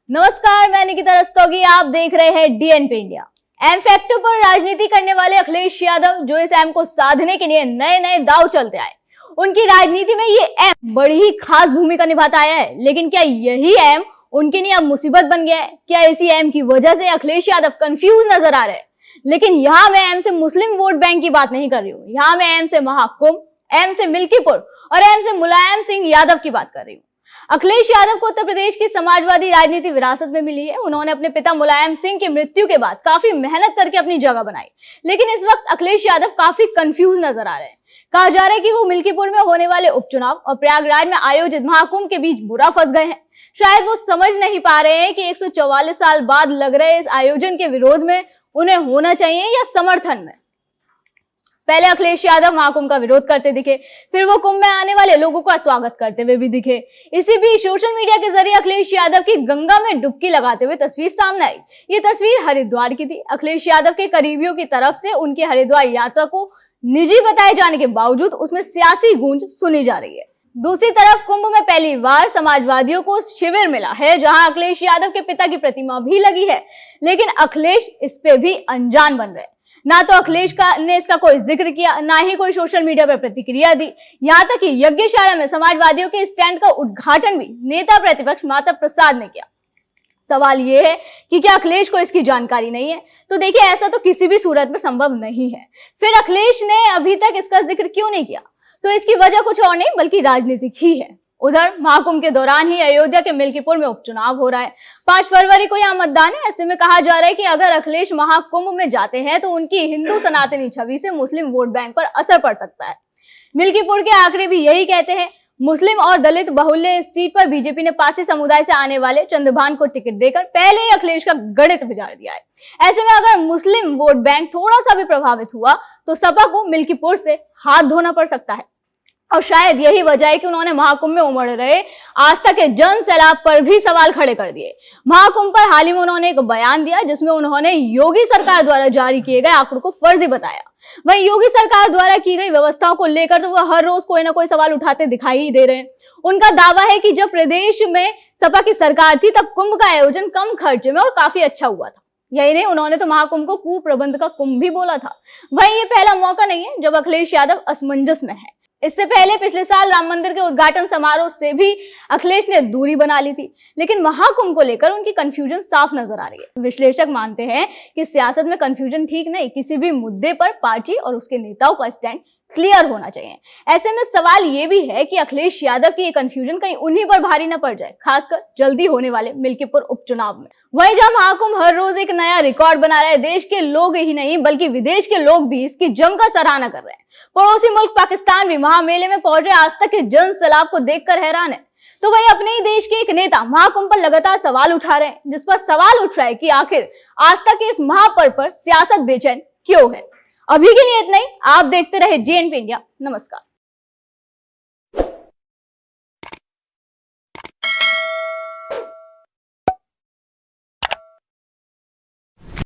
नमस्कार, मैं निकिता रस्तोगी। आप देख रहे हैं डीएनपी इंडिया। एम फैक्टर पर राजनीति करने वाले अखिलेश यादव जो इस एम को साधने के लिए नए नए दांव चलते आए, उनकी राजनीति में ये एम बड़ी ही खास भूमिका निभाता आया है। लेकिन क्या यही एम उनके लिए अब मुसीबत बन गया है? क्या इसी एम की वजह से अखिलेश यादव कंफ्यूज नजर आ रहे हैं? लेकिन यहाँ मैं एम से मुस्लिम वोट बैंक की बात नहीं कर रही हूँ। यहाँ मैं एम से महाकुंभ, एम से मिल्कीपुर और एम से मुलायम सिंह यादव की बात कर रही हूँ। अखिलेश यादव को उत्तर प्रदेश की समाजवादी राजनीति विरासत में मिली है। उन्होंने अपने पिता मुलायम सिंह की मृत्यु के बाद काफी मेहनत करके अपनी जगह बनाई, लेकिन इस वक्त अखिलेश यादव काफी कंफ्यूज नजर आ रहे हैं। कहा जा रहा है कि वो मिल्कीपुर में होने वाले उपचुनाव और प्रयागराज में आयोजित महाकुंभ के बीच बुरा फंस गए हैं। शायद वो समझ नहीं पा रहे हैं कि 144 साल बाद लग रहे इस आयोजन के विरोध में उन्हें होना चाहिए या समर्थन में। पहले अखिलेश यादव महाकुंभ का विरोध करते दिखे, फिर वो कुंभ में आने वाले लोगों का स्वागत करते हुए भी दिखे। इसी बीच सोशल मीडिया के जरिए अखिलेश यादव की गंगा में डुबकी लगाते हुए तस्वीर सामने आई। ये तस्वीर हरिद्वार की थी। अखिलेश यादव के करीबियों की तरफ से उनकी हरिद्वार यात्रा को निजी बताए जाने के बावजूद उसमें सियासी गूंज सुनी जा रही है। दूसरी तरफ कुंभ में पहली बार समाजवादियों को शिविर मिला है, जहां अखिलेश यादव के पिता की प्रतिमा भी लगी है, लेकिन अखिलेश इस पे भी अनजान बन रहे। ना तो अखिलेश ने इसका कोई जिक्र किया, ना ही कोई सोशल मीडिया पर प्रतिक्रिया दी। यहाँ तक कि यज्ञशाला में समाजवादियों के स्टैंड का उद्घाटन भी नेता प्रतिपक्ष माता प्रसाद ने किया। सवाल ये है कि क्या अखिलेश को इसकी जानकारी नहीं है? तो देखिए, ऐसा तो किसी भी सूरत में संभव नहीं है। फिर अखिलेश ने अभी तक इसका जिक्र क्यों नहीं किया? तो इसकी वजह कुछ और नहीं बल्कि राजनीतिक ही है। उधर महाकुंभ के दौरान ही अयोध्या के मिल्कीपुर में उपचुनाव हो रहा है। 5 फरवरी को यहाँ मतदान है। ऐसे में कहा जा रहा है कि अगर अखिलेश महाकुंभ में जाते हैं तो उनकी हिंदू सनातनी छवि से मुस्लिम वोट बैंक पर असर पड़ सकता है। मिल्कीपुर के आंकड़े भी यही कहते हैं। मुस्लिम और दलित बहुल्य इस सीट पर बीजेपी ने पारसी समुदाय से आने वाले चंद्रभान को टिकट देकर पहले ही अखिलेश का गणित बिगाड़ दिया है। ऐसे में अगर मुस्लिम वोट बैंक थोड़ा सा भी प्रभावित हुआ तो सपा को मिल्कीपुर से हाथ धोना पड़ सकता है। और शायद यही वजह है कि उन्होंने महाकुंभ में उमड़ रहे आस्था के जन सैलाब पर भी सवाल खड़े कर दिए। महाकुंभ पर हाल ही में उन्होंने एक बयान दिया जिसमें उन्होंने योगी सरकार द्वारा जारी किए गए आंकड़ों को फर्जी बताया। वहीं योगी सरकार द्वारा की गई व्यवस्थाओं को लेकर तो वह हर रोज कोई ना कोई सवाल उठाते दिखाई ही दे रहे हैं। उनका दावा है कि जब प्रदेश में सपा की सरकार थी तब कुंभ का आयोजन कम खर्चे में और काफी अच्छा हुआ था। यही नहीं, उन्होंने तो महाकुंभ को कुप्रबंध का कुंभ भी बोला था। वहीं ये पहला मौका नहीं है जब अखिलेश यादव असमंजस में है। इससे पहले पिछले साल राम मंदिर के उद्घाटन समारोह से भी अखिलेश ने दूरी बना ली थी, लेकिन महाकुंभ को लेकर उनकी कंफ्यूजन साफ नजर आ रही है। विश्लेषक मानते हैं कि सियासत में कंफ्यूजन ठीक नहीं, किसी भी मुद्दे पर पार्टी और उसके नेताओं का स्टैंड क्लियर होना चाहिए। ऐसे में सवाल ये भी है कि अखिलेश यादव की ये कंफ्यूजन कहीं उन्हीं पर भारी न पड़ जाए, खासकर जल्दी होने वाले मिल्कीपुर उपचुनाव में। वहीं जहां महाकुंभ हर रोज एक नया रिकॉर्ड बना रहा है, देश के लोग ही नहीं बल्कि विदेश के लोग भी इसकी जमकर सराहना कर रहे हैं। पड़ोसी मुल्क पाकिस्तान भी महामेले में पहुंचे आस्था के जन सैलाब को देखकर हैरान है। तो वही अपने ही देश के एक नेता महाकुंभ पर लगातार सवाल उठा रहे हैं, जिस पर सवाल उठ रहा है कि आखिर आस्था के इस महापर्व पर सियासत बेचैन क्यों है। अभी के लिए इतना ही। आप देखते रहे डीएनपी इंडिया। नमस्कार।